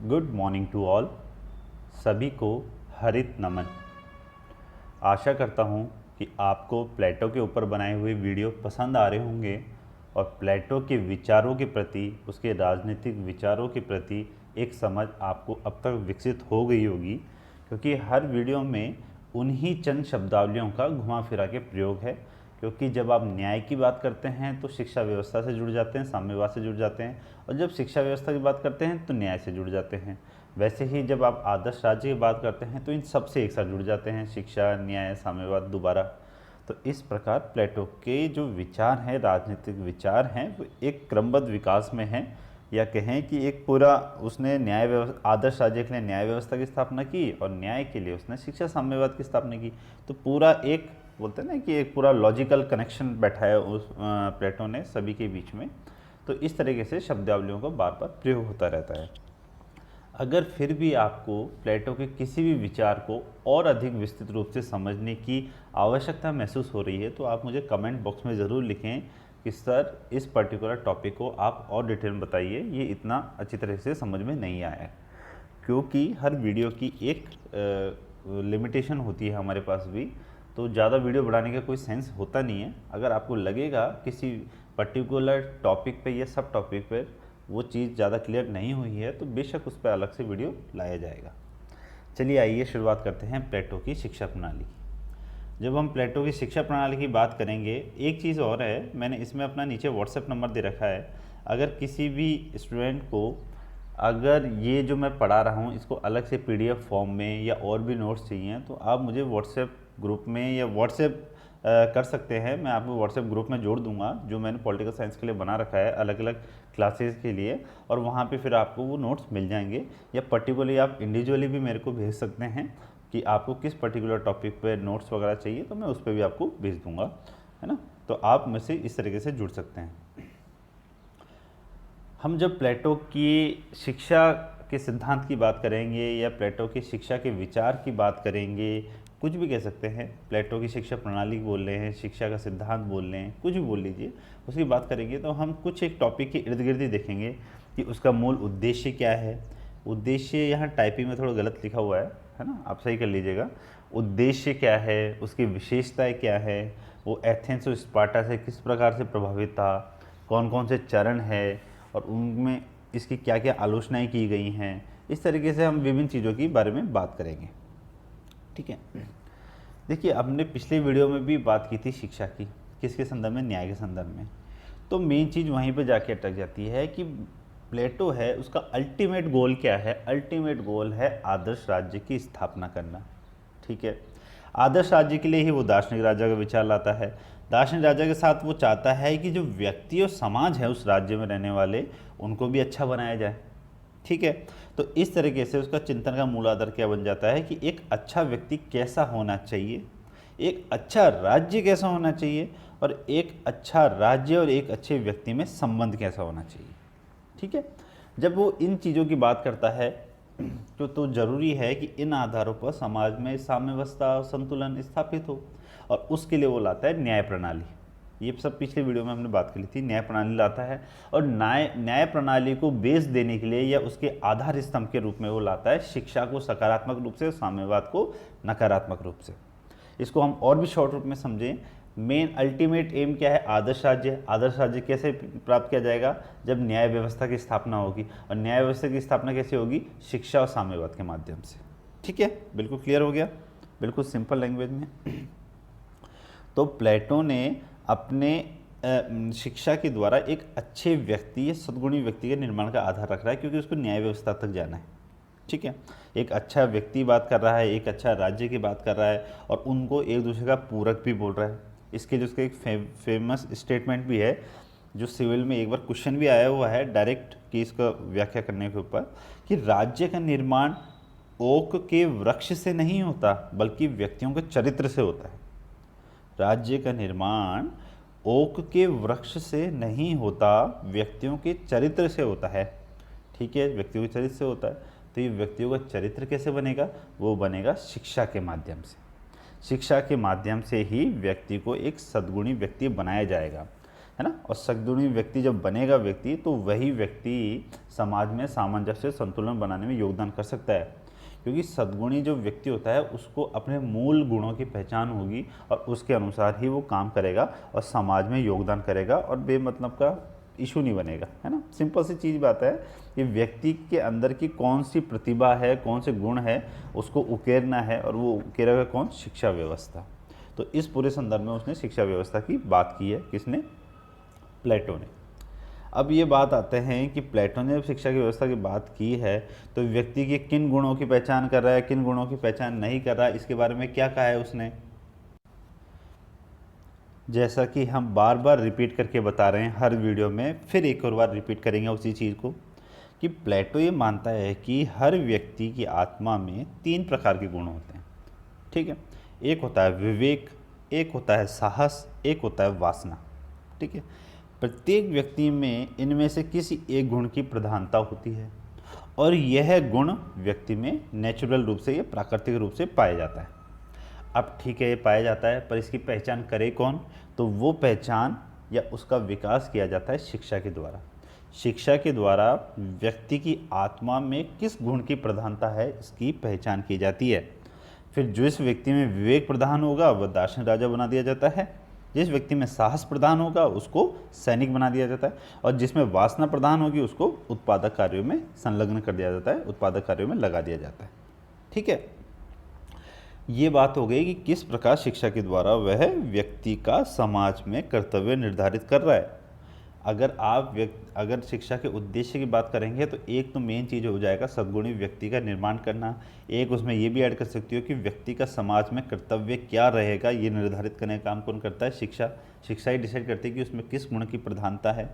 Good morning to all. सभी को हरित नमन। आशा करता हूँ कि आपको प्लेटो के ऊपर बनाए हुए वीडियो पसंद आ रहे होंगे और प्लेटो के विचारों के प्रति, उसके राजनीतिक विचारों के प्रति एक समझ आपको अब तक विकसित हो गई होगी, क्योंकि हर वीडियो में उन्हीं चंद शब्दावलियों का घुमा फिरा के प्रयोग है। क्योंकि जब आप न्याय की बात करते हैं तो शिक्षा व्यवस्था से जुड़ जाते हैं, साम्यवाद से जुड़ जाते हैं, और जब शिक्षा व्यवस्था की बात करते हैं तो न्याय से जुड़ जाते हैं। वैसे ही जब आप आदर्श राज्य की बात करते हैं तो इन सब से एक साथ जुड़ जाते हैं, शिक्षा, न्याय, साम्यवाद दोबारा। तो इस प्रकार प्लेटो के जो विचार हैं, राजनीतिक विचार हैं, वो एक क्रमबद्ध विकास में हैं, या कहें कि एक पूरा उसने न्याय व्यवस्था, आदर्श राज्य के लिए न्याय व्यवस्था की स्थापना की और न्याय के लिए उसने शिक्षा साम्यवाद की स्थापना की। तो पूरा एक बोलते हैं ना कि एक पूरा लॉजिकल कनेक्शन बैठाया उस प्लेटो ने सभी के बीच में। तो इस तरीके से शब्दावलियों का बार बार प्रयोग होता रहता है। अगर फिर भी आपको प्लेटो के किसी भी विचार को और अधिक विस्तृत रूप से समझने की आवश्यकता महसूस हो रही है तो आप मुझे कमेंट बॉक्स में ज़रूर लिखें कि सर इस पर्टिकुलर टॉपिक को आप और डिटेल में बताइए, ये इतना अच्छी तरह से समझ में नहीं आया है। क्योंकि हर वीडियो की एक लिमिटेशन होती है हमारे पास भी, तो ज़्यादा वीडियो बढ़ाने का कोई सेंस होता नहीं है। अगर आपको लगेगा किसी पर्टिकुलर टॉपिक पे या सब टॉपिक पे वो चीज़ ज़्यादा क्लियर नहीं हुई है तो बेशक उस पर अलग से वीडियो लाया जाएगा। चलिए आइए शुरुआत करते हैं प्लेटो की शिक्षा प्रणाली की। जब हम प्लेटो की शिक्षा प्रणाली की बात करेंगे, एक चीज़ और है, मैंने इसमें अपना नीचे व्हाट्सएप नंबर दे रखा है। अगर किसी भी स्टूडेंट को अगर ये जो मैं पढ़ा रहा हूँ इसको अलग से PDF फॉर्म में या और भी नोट्स चाहिए तो आप मुझे व्हाट्सएप ग्रुप में या व्हाट्सएप कर सकते हैं। मैं आपको व्हाट्सएप ग्रुप में जोड़ दूंगा जो मैंने पॉलिटिकल साइंस के लिए बना रखा है अलग अलग क्लासेस के लिए, और वहाँ पे फिर आपको वो नोट्स मिल जाएंगे। या पर्टिकुलरली आप इंडिविजुअली भी मेरे को भेज सकते हैं कि आपको किस पर्टिकुलर टॉपिक पे नोट्स वगैरह चाहिए, तो मैं उस पर भी आपको भेज दूँगा, है ना। तो आप मुझसे इस तरीके से जुड़ सकते हैं। हम जब प्लेटो की शिक्षा के सिद्धांत की बात करेंगे या प्लेटो की शिक्षा के विचार की बात करेंगे, कुछ भी कह सकते हैं, प्लेटो की शिक्षा प्रणाली बोल रहे हैं, शिक्षा का सिद्धांत बोल रहे हैं, कुछ भी बोल लीजिए, उसकी बात करेंगे तो हम कुछ एक टॉपिक के इर्द गिर्द ही देखेंगे कि उसका मूल उद्देश्य क्या है। उद्देश्य यहाँ टाइपिंग में थोड़ा गलत लिखा हुआ है ना, आप सही कर लीजिएगा। उद्देश्य क्या है, उसकी विशेषताएँ क्या है, वो एथेंस और स्पार्टा से किस प्रकार से प्रभावित था, कौन कौन से चरण है और उनमें इसकी क्या क्या आलोचनाएं की गई हैं। इस तरीके से हम विभिन्न चीज़ों के बारे में बात करेंगे, ठीक है। देखिए, हमने पिछले वीडियो में भी बात की थी शिक्षा की, किसके संदर्भ में, न्याय के संदर्भ में। तो मेन चीज़ वहीं पे जाके अटक जाती है कि प्लेटो है, उसका अल्टीमेट गोल क्या है। अल्टीमेट गोल है आदर्श राज्य की स्थापना करना, ठीक है। आदर्श राज्य के लिए ही वो दार्शनिक राजा का विचार लाता है। दार्शनिक राजा के साथ वो चाहता है कि जो व्यक्ति और समाज है उस राज्य में रहने वाले, उनको भी अच्छा बनाया जाए, ठीक है। तो इस तरीके से उसका चिंतन का मूल आधार क्या बन जाता है कि एक अच्छा व्यक्ति कैसा होना चाहिए, एक अच्छा राज्य कैसा होना चाहिए, और एक अच्छा राज्य और एक अच्छे व्यक्ति में संबंध कैसा होना चाहिए, ठीक है। जब वो इन चीज़ों की बात करता है तो ज़रूरी है कि इन आधारों पर समाज में साम्यावस्था संतुलन स्थापित हो, और उसके लिए वो लाता है न्याय प्रणाली। ये सब पिछले वीडियो में हमने बात की थी। न्याय प्रणाली लाता है और न्याय प्रणाली को बेस देने के लिए या उसके आधार स्तंभ के रूप में वो लाता है शिक्षा को सकारात्मक रूप से, साम्यवाद को नकारात्मक रूप से। इसको हम और भी शॉर्ट रूप में समझें, मेन अल्टीमेट एम क्या है, आदर्श राज्य। आदर्श राज्य कैसे प्राप्त किया जाएगा, जब न्याय व्यवस्था की स्थापना होगी, और न्याय व्यवस्था की स्थापना कैसे होगी, शिक्षा और साम्यवाद के माध्यम से, ठीक है। बिल्कुल क्लियर हो गया, बिल्कुल सिंपल लैंग्वेज में। तो प्लेटो ने अपने शिक्षा के द्वारा एक अच्छे व्यक्ति या सद्गुणी व्यक्ति के निर्माण का आधार रख रहा है, क्योंकि उसको न्याय व्यवस्था तक जाना है, ठीक है। एक अच्छा व्यक्ति बात कर रहा है, एक अच्छा राज्य की बात कर रहा है, और उनको एक दूसरे का पूरक भी बोल रहा है। इसके लिए उसका एक फेमस स्टेटमेंट भी है जो सिविल में एक बार क्वेश्चन भी आया हुआ है डायरेक्ट केस का व्याख्या करने के ऊपर, कि राज्य का निर्माण ओक के वृक्ष से नहीं होता बल्कि व्यक्तियों के चरित्र से होता है। राज्य का निर्माण ओक के वृक्ष से नहीं होता, व्यक्तियों के चरित्र से होता है, ठीक है। व्यक्तियों के चरित्र से होता है, तो ये व्यक्तियों का चरित्र कैसे बनेगा, वो बनेगा शिक्षा के माध्यम से। शिक्षा के माध्यम से ही व्यक्ति को एक सद्गुणी व्यक्ति बनाया जाएगा। है ना। और सद्गुणी व्यक्ति जब बनेगा व्यक्ति, तो वही व्यक्ति समाज में सामंजस्य संतुलन बनाने में योगदान कर सकता है, क्योंकि सद्गुणी जो व्यक्ति होता है उसको अपने मूल गुणों की पहचान होगी और उसके अनुसार ही वो काम करेगा और समाज में योगदान करेगा और बेमतलब का इशू नहीं बनेगा, है ना। सिंपल सी चीज़ बात है कि व्यक्ति के अंदर की कौन सी प्रतिभा है, कौन से गुण है, उसको उकेरना है, और वो उकेरेगा कौन? शिक्षा व्यवस्था। तो इस पूरे संदर्भ में उसने शिक्षा व्यवस्था की बात की है, किसने? प्लेटो ने। अब ये बात आते हैं कि प्लेटो ने जब शिक्षा की व्यवस्था की बात की है तो व्यक्ति के किन गुणों की पहचान कर रहा है, किन गुणों की पहचान नहीं कर रहा है, इसके बारे में क्या कहा है उसने? जैसा कि हम बार बार रिपीट करके बता रहे हैं हर वीडियो में, फिर एक और बार रिपीट करेंगे उसी चीज़ को, कि प्लेटो ये मानता है कि हर व्यक्ति की आत्मा में 3 प्रकार के गुण होते हैं, ठीक है। एक होता है विवेक, एक होता है साहस, एक होता है वासना, ठीक है। प्रत्येक व्यक्ति में इनमें से किसी एक गुण की प्रधानता होती है और यह गुण व्यक्ति में नेचुरल रूप से, या प्राकृतिक रूप से पाया जाता है। अब ठीक है, ये पाया जाता है, पर इसकी पहचान करे कौन? तो वो पहचान या उसका विकास किया जाता है शिक्षा के द्वारा। शिक्षा के द्वारा व्यक्ति की आत्मा में किस गुण की प्रधानता है, इसकी पहचान की जाती है। फिर जिस व्यक्ति में विवेक प्रधान होगा वह दार्शनिक राजा बना दिया जाता है, जिस व्यक्ति में साहस प्रधान होगा उसको सैनिक बना दिया जाता है, और जिसमें वासना प्रधान होगी उसको उत्पादक कार्यों में संलग्न कर दिया जाता है, उत्पादक कार्यों में लगा दिया जाता है, ठीक है। ये बात हो गई कि किस प्रकार शिक्षा के द्वारा वह व्यक्ति का समाज में कर्तव्य निर्धारित कर रहा है। अगर शिक्षा के उद्देश्य की बात करेंगे तो एक तो मेन चीज़ हो जाएगा सद्गुणी व्यक्ति का निर्माण करना। एक उसमें ये भी ऐड कर सकती हो कि व्यक्ति का समाज में कर्तव्य क्या रहेगा, ये निर्धारित करने का काम कौन करता है? शिक्षा ही डिसाइड करती है कि उसमें किस गुण की प्रधानता है,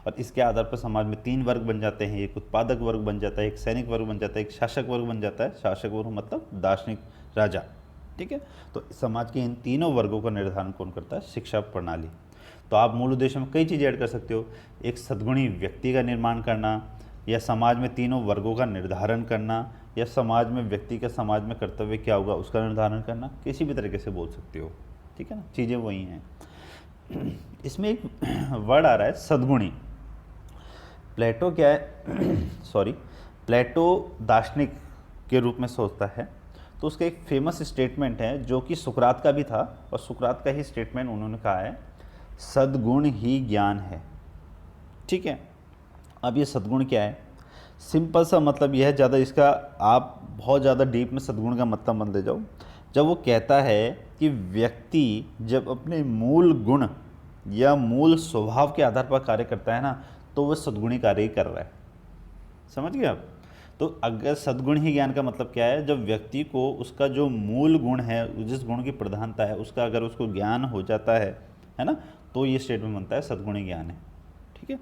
और इसके आधार पर समाज में 3 वर्ग बन जाते हैं। एक उत्पादक वर्ग बन जाता है, एक सैनिक वर्ग बन जाता है, एक शासक वर्ग बन जाता है। शासक वर्ग मतलब दार्शनिक राजा, ठीक है। तो समाज के इन तीनों वर्गों का निर्धारण कौन करता है? शिक्षा प्रणाली। तो आप मूल उद्देश्य में कई चीज़ें ऐड कर सकते हो, एक सद्गुणी व्यक्ति का निर्माण करना, या समाज में तीनों वर्गों का निर्धारण करना, या समाज में व्यक्ति का समाज में कर्तव्य क्या होगा उसका निर्धारण करना, किसी भी तरीके से बोल सकते हो, ठीक है ना। चीज़ें वही हैं। इसमें एक वर्ड आ रहा है सद्गुणी। प्लेटो क्या है सॉरी प्लेटो दार्शनिक के रूप में सोचता है, तो उसका एक फेमस स्टेटमेंट है जो कि सुकरात का भी था, और सुकरात का ही स्टेटमेंट उन्होंने कहा है, सद्गुण ही ज्ञान है, ठीक है। अब ये सद्गुण क्या है? सिंपल सा मतलब यह है, ज़्यादा इसका आप बहुत ज़्यादा डीप में सद्गुण का मतलब मत ले जाओ। जब वो कहता है कि व्यक्ति जब अपने मूल गुण या मूल स्वभाव के आधार पर कार्य करता है ना, तो वह सद्गुणी कार्य ही कर रहा है। समझ गए आप? तो अगर सद्गुण ही ज्ञान का मतलब क्या है? जब व्यक्ति को उसका जो मूल गुण है, जिस गुण की प्रधानता है, उसका अगर उसको ज्ञान हो जाता है ना, तो ये स्टेटमेंट बनता है सद्गुणी ज्ञान है, ठीक है।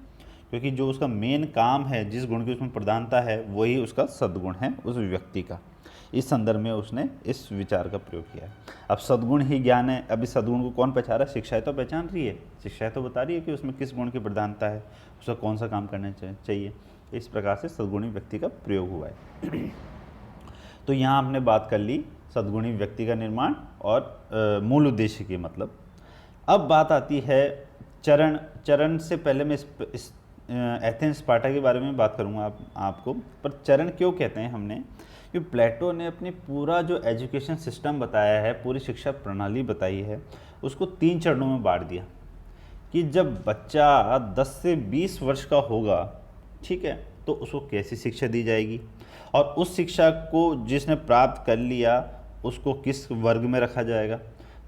क्योंकि जो उसका मेन काम है, जिस गुण की उसमें प्रधानता है, वही उसका सद्गुण है उस व्यक्ति का। इस संदर्भ में उसने इस विचार का प्रयोग किया है। अब सद्गुण ही ज्ञान है, अभी सद्गुण को कौन पहचान रहा है? शिक्षाएं तो पहचान रही है, शिक्षाएं तो बता रही है कि उसमें किस गुण की प्रधानता है, उसका कौन सा काम करना चाहिए। इस प्रकार से सद्गुणी व्यक्ति का प्रयोग हुआ है। तो यहाँ हमने बात कर ली सद्गुणी व्यक्ति का निर्माण और मूल उद्देश्य की मतलब। अब बात आती है चरण से पहले मैं इस एथेंस स्पार्टा के बारे में बात करूँगा आपको। पर चरण क्यों कहते हैं हमने? कि प्लेटो ने अपनी पूरा जो एजुकेशन सिस्टम बताया है, पूरी शिक्षा प्रणाली बताई है, उसको 3 चरणों में बांट दिया। कि जब बच्चा 10 से 20 वर्ष का होगा, ठीक है, तो उसको कैसी शिक्षा दी जाएगी, और उस शिक्षा को जिसने प्राप्त कर लिया उसको किस वर्ग में रखा जाएगा।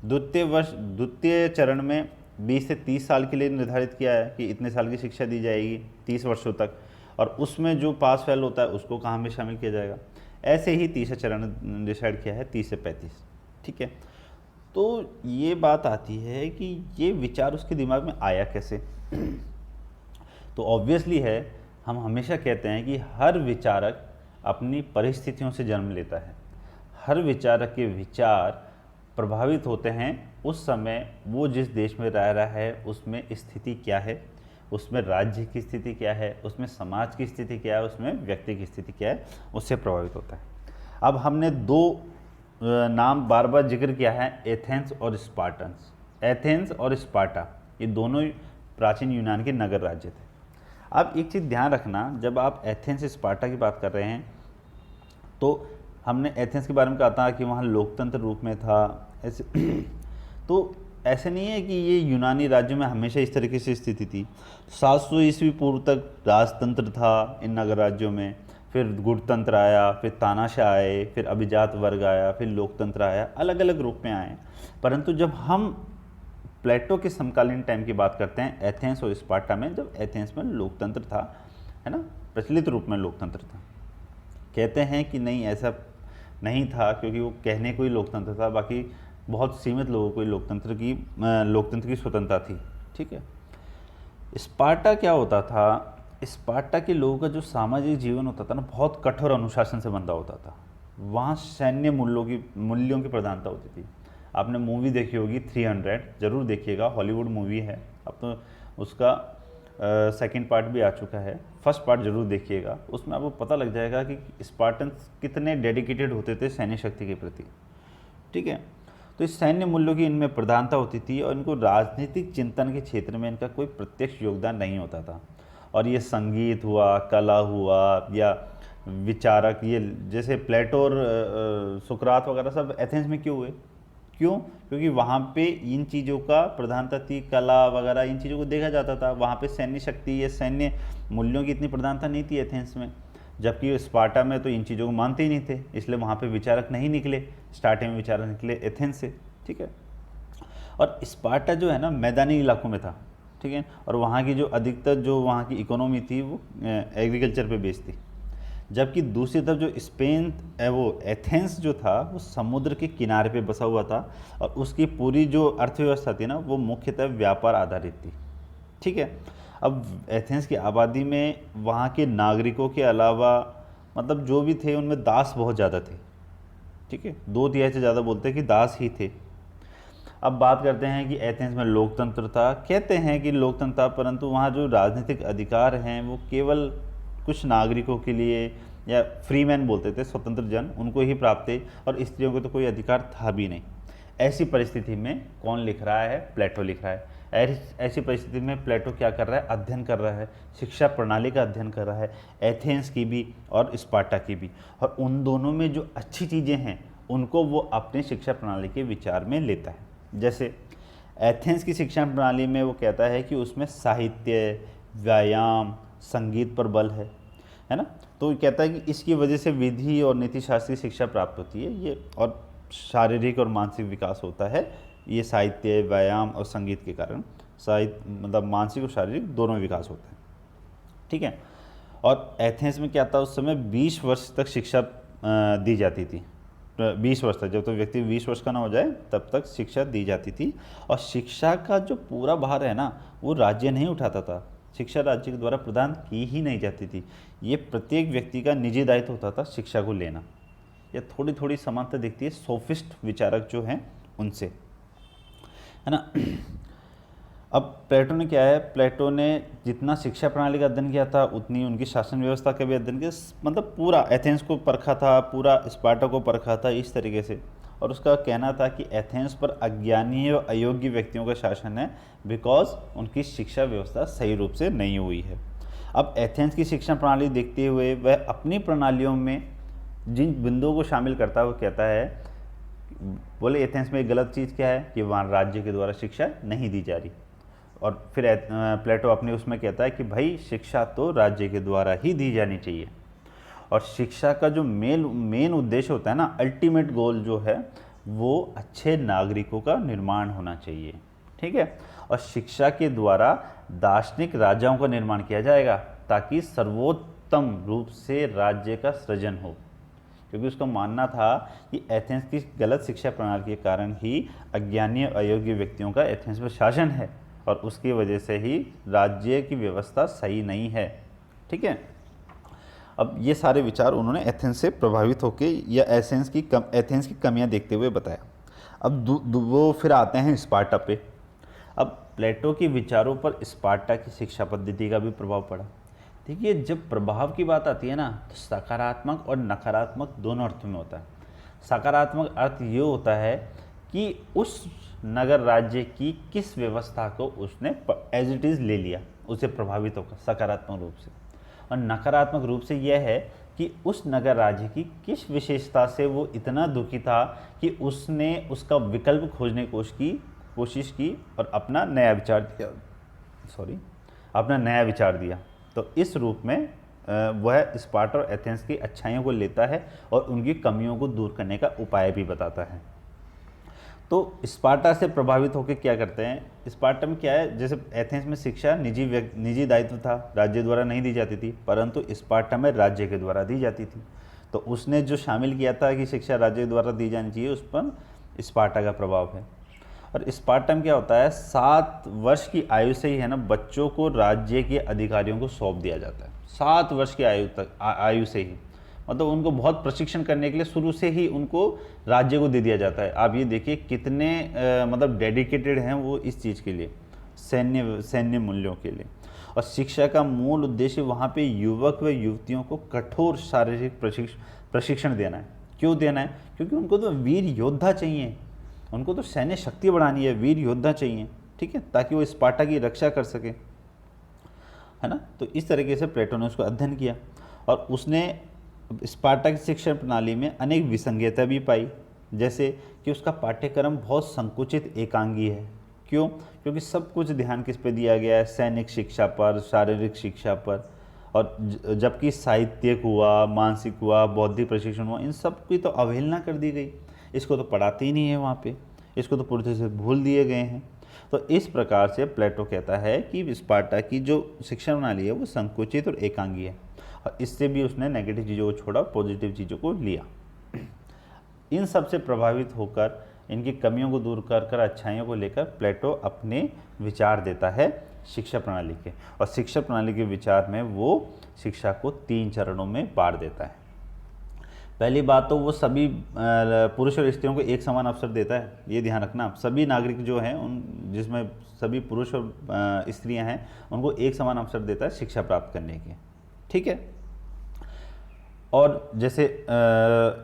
द्वितीय चरण में 20 से 30 साल के लिए निर्धारित किया है कि इतने साल की शिक्षा दी जाएगी 30 वर्षों तक, और उसमें जो पास फेल होता है उसको कहाँ में शामिल किया जाएगा। ऐसे ही तीसरा चरण डिसाइड किया है 30 से 35, ठीक है। तो ये बात आती है कि ये विचार उसके दिमाग में आया कैसे? तो ऑब्वियसली है, हम हमेशा कहते हैं कि हर विचारक अपनी परिस्थितियों से जन्म लेता है। हर विचारक के विचार प्रभावित होते हैं उस समय वो जिस देश में रह रहा है उसमें स्थिति क्या है, उसमें राज्य की स्थिति क्या है, उसमें समाज की स्थिति क्या है, उसमें व्यक्ति की स्थिति क्या है, उससे प्रभावित होता है। अब हमने 2 नाम बार बार जिक्र किया है, एथेंस और स्पार्टन्स। एथेंस और स्पार्टा ये दोनों प्राचीन यूनान के नगर राज्य थे। अब एक चीज़ ध्यान रखना, जब आप एथेंस स्पार्टा की बात कर रहे हैं तो हमने एथेंस के बारे में कहा था कि वहाँ लोकतंत्र रूप में था ऐसे तो ऐसे नहीं है कि ये यूनानी राज्यों में हमेशा इस तरीके से स्थिति थी। 700 ईस्वी पूर्व तक राजतंत्र था इन नगर राज्यों में, फिर गुणतंत्र आया, फिर तानाशाह आए, फिर अभिजात वर्ग आया, फिर लोकतंत्र आया, अलग अलग रूप में आए। परंतु जब हम प्लेटो के समकालीन टाइम की बात करते हैं एथेंस और स्पार्टा में, जब एथेंस में लोकतंत्र था, है ना, प्रचलित रूप में लोकतंत्र था। कहते हैं कि नहीं, ऐसा नहीं था, क्योंकि वो कहने को ही लोकतंत्र था, बाकी बहुत सीमित लोगों को ही लोकतंत्र की स्वतंत्रता थी। ठीक है। स्पार्टा क्या होता था, स्पार्टा के लोगों का जो सामाजिक जीवन होता था ना, बहुत कठोर अनुशासन से बंधा होता था। वहाँ सैन्य मूल्यों की प्रधानता होती थी। आपने मूवी देखी होगी 300, ज़रूर देखिएगा, हॉलीवुड मूवी है। अब तो उसका सेकंड पार्ट भी आ चुका है, फर्स्ट पार्ट ज़रूर देखिएगा, उसमें आपको पता लग जाएगा कि स्पार्टन्स कितने डेडिकेटेड होते थे सैन्य शक्ति के प्रति। ठीक है। तो इस सैन्य मूल्यों की इनमें प्रधानता होती थी और इनको राजनीतिक चिंतन के क्षेत्र में इनका कोई प्रत्यक्ष योगदान नहीं होता था। और ये संगीत हुआ, कला हुआ, या विचारक, ये जैसे प्लेटो और सुकरात वगैरह सब एथेंस में क्यों हुए? क्यों? क्योंकि वहाँ पे इन चीज़ों का प्रधानता थी, कला वगैरह, इन चीज़ों को देखा जाता था। वहाँ पे सैन्य शक्ति या सैन्य मूल्यों की इतनी प्रधानता नहीं थी एथेंस में, जबकि स्पार्टा में तो इन चीज़ों को मानते ही नहीं थे, इसलिए वहाँ पे विचारक नहीं निकले। स्टार्टिंग में विचारक निकले एथेंस से। ठीक है। और स्पार्टा जो है ना, मैदानी इलाकों में था। ठीक है। और वहाँ की जो अधिकतर जो वहाँ की इकोनॉमी थी वो एग्रीकल्चर पे बेस्ड थी। जबकि दूसरी तरफ जो स्पेन वो एथेंस जो था वो समुद्र के किनारे पे बसा हुआ था और उसकी पूरी जो अर्थव्यवस्था थी ना वो मुख्यतः व्यापार आधारित थी। ठीक है। अब एथेंस की आबादी में वहाँ के नागरिकों के अलावा मतलब जो भी थे उनमें दास बहुत ज़्यादा थे। ठीक है। 2/3 से ज़्यादा बोलते हैं कि दास ही थे। अब बात करते हैं कि एथेंस में लोकतंत्र था। कहते हैं कि लोकतंत्र था, परंतु वहाँ जो राजनीतिक अधिकार हैं वो केवल कुछ नागरिकों के लिए, या फ्री मैन बोलते थे, स्वतंत्र जन, उनको ही प्राप्त थे, और स्त्रियों को तो कोई अधिकार था भी नहीं। ऐसी परिस्थिति में कौन लिख रहा है? प्लेटो लिख रहा है। ऐसी परिस्थिति में प्लेटो क्या कर रहा है? अध्ययन कर रहा है, शिक्षा प्रणाली का अध्ययन कर रहा है, एथेंस की भी और स्पार्टा की भी, और उन दोनों में जो अच्छी चीज़ें हैं उनको वो अपनी शिक्षा प्रणाली के विचार में लेता है। जैसे एथेंस की शिक्षा प्रणाली में वो कहता है कि उसमें साहित्य, व्यायाम, संगीत पर बल है ना। तो कहता है कि इसकी वजह से विधि और नीतिशास्त्र की शिक्षा प्राप्त होती है, ये, और शारीरिक और मानसिक विकास होता है ये साहित्य, व्यायाम और संगीत के कारण। साहित्य मतलब मानसिक और शारीरिक दोनों विकास होता है। ठीक है। और एथेंस में क्या था, उस समय 20 वर्ष तक शिक्षा दी जाती थी। 20 वर्ष तक, जब तक व्यक्ति 20 वर्ष का ना हो जाए तब तक शिक्षा दी जाती थी। और शिक्षा का जो पूरा भार है ना वो राज्य नहीं उठाता था, शिक्षा राज्य के द्वारा प्रदान की ही नहीं जाती थी। ये प्रत्येक व्यक्ति का निजी दायित्व होता था शिक्षा को लेना। ये थोड़ी थोड़ी समानता दिखती है सोफिस्ट विचारक जो हैं उनसे, है ना। अब प्लेटो ने क्या है, प्लेटो ने जितना शिक्षा प्रणाली का अध्ययन किया था उतनी उनकी शासन व्यवस्था का भी अध्ययन किया। मतलब पूरा एथेंस को परखा था, पूरा स्पार्टा को परखा था इस तरीके से। और उसका कहना था कि एथेंस पर अज्ञानी और अयोग्य व्यक्तियों का शासन है, बिकॉज उनकी शिक्षा व्यवस्था सही रूप से नहीं हुई है। अब एथेंस की शिक्षा प्रणाली देखते हुए वह अपनी प्रणालियों में जिन बिंदुओं को शामिल करता है वो कहता है, बोले एथेंस में एक गलत चीज़ क्या है कि वहाँ राज्य के द्वारा शिक्षा नहीं दी जा रही। और फिर प्लेटो अपने उसमें कहता है कि भाई शिक्षा तो राज्य के द्वारा ही दी जानी चाहिए। और शिक्षा का जो मेन उद्देश्य होता है ना, अल्टीमेट गोल जो है वो अच्छे नागरिकों का निर्माण होना चाहिए। ठीक है। और शिक्षा के द्वारा दार्शनिक राजाओं का निर्माण किया जाएगा ताकि सर्वोत्तम रूप से राज्य का सृजन हो। क्योंकि उसका मानना था कि एथेंस की गलत शिक्षा प्रणाली के कारण ही अज्ञानी और अयोग्य व्यक्तियों का एथेंस पर शासन है और उसकी वजह से ही राज्य की व्यवस्था सही नहीं है। ठीक है। अब ये सारे विचार उन्होंने एथेंस से प्रभावित होकर या एथेंस की कमियां देखते हुए बताया। अब वो फिर आते हैं स्पार्टा पे। अब प्लेटो के विचारों पर स्पार्टा की शिक्षा पद्धति का भी प्रभाव पड़ा। देखिए, जब प्रभाव की बात आती है ना तो सकारात्मक और नकारात्मक दोनों अर्थों में होता है। सकारात्मक अर्थ ये होता है कि उस नगर राज्य की किस व्यवस्था को उसने एज इट इज़ ले लिया, उसे प्रभावित होकर सकारात्मक रूप से, और नकारात्मक रूप से यह है कि उस नगर राज्य की किस विशेषता से वो इतना दुखी था कि उसने उसका विकल्प खोजने की कोशिश की और अपना नया विचार दिया। तो इस रूप में वह स्पार्टा और एथेंस की अच्छाइयों को लेता है और उनकी कमियों को दूर करने का उपाय भी बताता है। तो स्पार्टा से प्रभावित होकर क्या करते हैं, स्पार्टा में क्या है, जैसे एथेंस में शिक्षा निजी दायित्व था, राज्य द्वारा नहीं दी जाती थी, परंतु स्पार्टा में राज्य के द्वारा दी जाती थी। तो उसने जो शामिल किया था कि शिक्षा राज्य द्वारा दी जानी चाहिए, उस पर स्पार्टा का प्रभाव है। और स्पार्टा में क्या होता है, 7 वर्ष की आयु से ही है ना बच्चों को राज्य के अधिकारियों को सौंप दिया जाता है। 7 वर्ष की आयु से ही, मतलब उनको बहुत प्रशिक्षण करने के लिए शुरू से ही उनको राज्य को दे दिया जाता है। आप ये देखिए कितने मतलब डेडिकेटेड हैं वो इस चीज़ के लिए, सैन्य मूल्यों के लिए। और शिक्षा का मूल उद्देश्य वहाँ पे युवक व युवतियों को कठोर शारीरिक प्रशिक्षण देना है। क्यों देना है? क्योंकि उनको तो वीर योद्धा चाहिए, उनको तो सैन्य शक्ति बढ़ानी है, वीर योद्धा चाहिए, ठीक है, ताकि वो स्पार्टा की रक्षा कर सके, है ना। तो इस तरीके से प्लेटो ने उसको अध्ययन किया और उसने स्पार्टा की शिक्षण प्रणाली में अनेक विसंगतता भी पाई, जैसे कि उसका पाठ्यक्रम बहुत संकुचित एकांगी है। क्यों? क्योंकि सब कुछ ध्यान किस पे दिया गया है, सैनिक शिक्षा पर, शारीरिक शिक्षा पर, और जबकि साहित्यिक हुआ, मानसिक हुआ, बौद्धिक प्रशिक्षण हुआ, इन सब की तो अवहेलना कर दी गई। इसको तो पढ़ाते ही नहीं है वहाँ पे, इसको तो पूरी तरह से भूल दिए गए हैं। तो इस प्रकार से प्लेटो कहता है कि स्पार्टा की जो शिक्षा प्रणाली है वो संकुचित और एकांगी है, और इससे भी उसने नेगेटिव चीज़ों को छोड़ा, पॉजिटिव चीज़ों को लिया। इन सब से प्रभावित होकर, इनकी कमियों को दूर कर कर अच्छाइयों को लेकर प्लेटो अपने विचार देता है शिक्षा प्रणाली के, और शिक्षा प्रणाली के विचार में वो शिक्षा को 3 चरणों में बांट देता है। पहली बात तो वो सभी पुरुष और स्त्रियों को एक समान अवसर देता है, ये ध्यान रखना। सभी नागरिक जो हैं उन, जिसमें सभी पुरुष और स्त्रियां हैं, उनको एक समान अवसर देता है शिक्षा प्राप्त करने के, ठीक है। और जैसे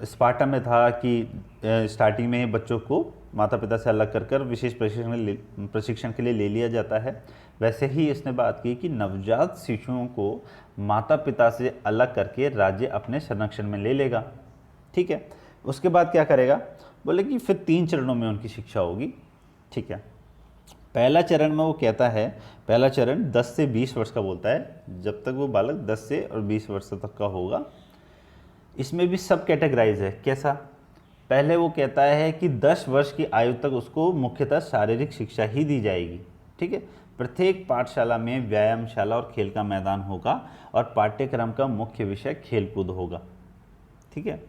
स्पार्टा में था कि स्टार्टिंग में ही बच्चों को माता पिता से अलग कर विशेष प्रशिक्षण के लिए ले लिया जाता है, वैसे ही इसने बात की कि नवजात शिशुओं को माता पिता से अलग करके राज्य अपने संरक्षण में ले लेगा, ठीक है। उसके बाद क्या करेगा, बोले कि फिर 3 चरणों में उनकी शिक्षा होगी, ठीक है। पहला चरण में वो कहता है, पहला चरण 10 से 20 वर्ष का बोलता है, जब तक वो बालक 10 से और 20 वर्ष तक का होगा। इसमें भी सब कैटेगराइज है। कैसा? पहले वो कहता है कि 10 वर्ष की आयु तक उसको मुख्यतः शारीरिक शिक्षा ही दी जाएगी, ठीक है। प्रत्येक पाठशाला में व्यायामशाला और खेल का मैदान होगा और पाठ्यक्रम का मुख्य विषय खेलकूद होगा, ठीक है।